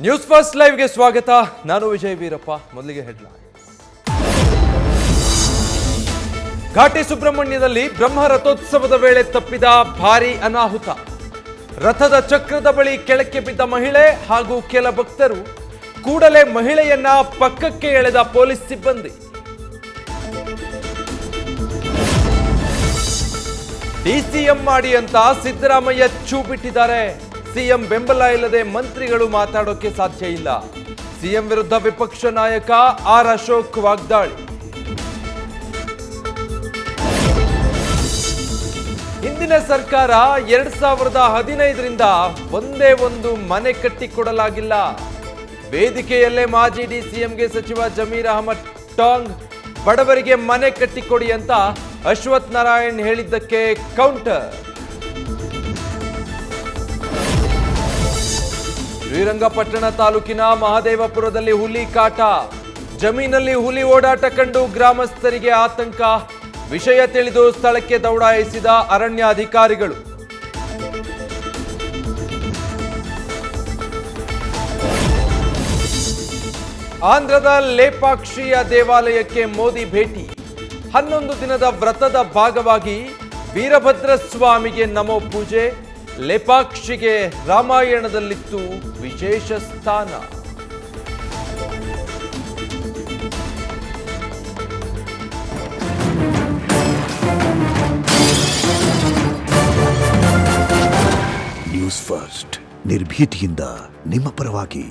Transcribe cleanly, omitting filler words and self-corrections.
News first ಲೈವ್ಗೆ ಸ್ವಾಗತ. ನಾನು ವಿಜಯ್ ವೀರಪ್ಪ. ಮೊದಲಿಗೆ ಹೆಡ್ಲೈನ್. ಘಾಟಿ ಸುಬ್ರಹ್ಮಣ್ಯದಲ್ಲಿ ಬ್ರಹ್ಮ ರಥೋತ್ಸವದ ವೇಳೆ ತಪ್ಪಿದ ಭಾರೀ ಅನಾಹುತ. ರಥದ ಚಕ್ರದ ಬಳಿ ಕೆಳಕ್ಕೆ ಬಿದ್ದ ಮಹಿಳೆ ಹಾಗೂ ಕೆಲ ಭಕ್ತರು. ಕೂಡಲೇ ಮಹಿಳೆಯನ್ನ ಪಕ್ಕಕ್ಕೆ ಎಳೆದ ಪೊಲೀಸ್ ಸಿಬ್ಬಂದಿ. ಡಿಸಿಎಂ ಮಾಡಿ ಅಂತ ಸಿದ್ದರಾಮಯ್ಯ ಛೂ ಬಿಟ್ಟಿದ್ದಾರೆ. ಸಿಎಂ ಬೆಂಬಲ ಇಲ್ಲದೆ ಮಂತ್ರಿಗಳು ಮಾತಾಡೋಕೆ ಸಾಧ್ಯ ಇಲ್ಲ. ಸಿಎಂ ವಿರುದ್ಧ ವಿಪಕ್ಷ ನಾಯಕ ಆರ್ ಅಶೋಕ್ ವಾಗ್ದಾಳಿ. ಹಿಂದಿನ ಸರ್ಕಾರ 2015ರಿಂದ ಒಂದೇ ಒಂದು ಮನೆ ಕಟ್ಟಿಕೊಡಲಾಗಿಲ್ಲ. ವೇದಿಕೆಯಲ್ಲೇ ಮಾಜಿ ಡಿಸಿಎಂಗೆ ಸಚಿವ ಜಮೀರ್ ಅಹಮದ್ ಟಾಂಗ್. ಬಡವರಿಗೆ ಮನೆ ಕಟ್ಟಿಕೊಡಿ ಅಂತ ಅಶ್ವಥ್ ನಾರಾಯಣ್ ಹೇಳಿದ್ದಕ್ಕೆ ಕೌಂಟರ್. ಶ್ರೀರಂಗಪಟ್ಟಣ ತಾಲೂಕಿನ ಮಹದೇವಪುರದಲ್ಲಿ ಹುಲಿ ಕಾಟ. ಜಮೀನಲ್ಲಿ ಹುಲಿ ಓಡಾಟ ಕಂಡು ಗ್ರಾಮಸ್ಥರಿಗೆ ಆತಂಕ. ವಿಷಯ ತಿಳಿದು ಸ್ಥಳಕ್ಕೆ ದೌಡಾಯಿಸಿದ ಅರಣ್ಯಾಧಿಕಾರಿಗಳು. ಆಂಧ್ರದ ಲೇಪಾಕ್ಷಿಯ ದೇವಾಲಯಕ್ಕೆ ಮೋದಿ ಭೇಟಿ. 11 ದಿನದ ವ್ರತದ ಭಾಗವಾಗಿ ವೀರಭದ್ರ ಸ್ವಾಮಿಗೆ ನಮೋ ಪೂಜೆ. ಲೇಪಾಕ್ಷಿಗೆ ರಾಮಾಯಣದಲ್ಲಿತ್ತು ವಿಶೇಷ ಸ್ಥಾನ. ನ್ಯೂಸ್ ಫಸ್ಟ್ ನಿರ್ಭೀತಿಯಿಂದ ನಿಮ್ಮ ಪರವಾಗಿ.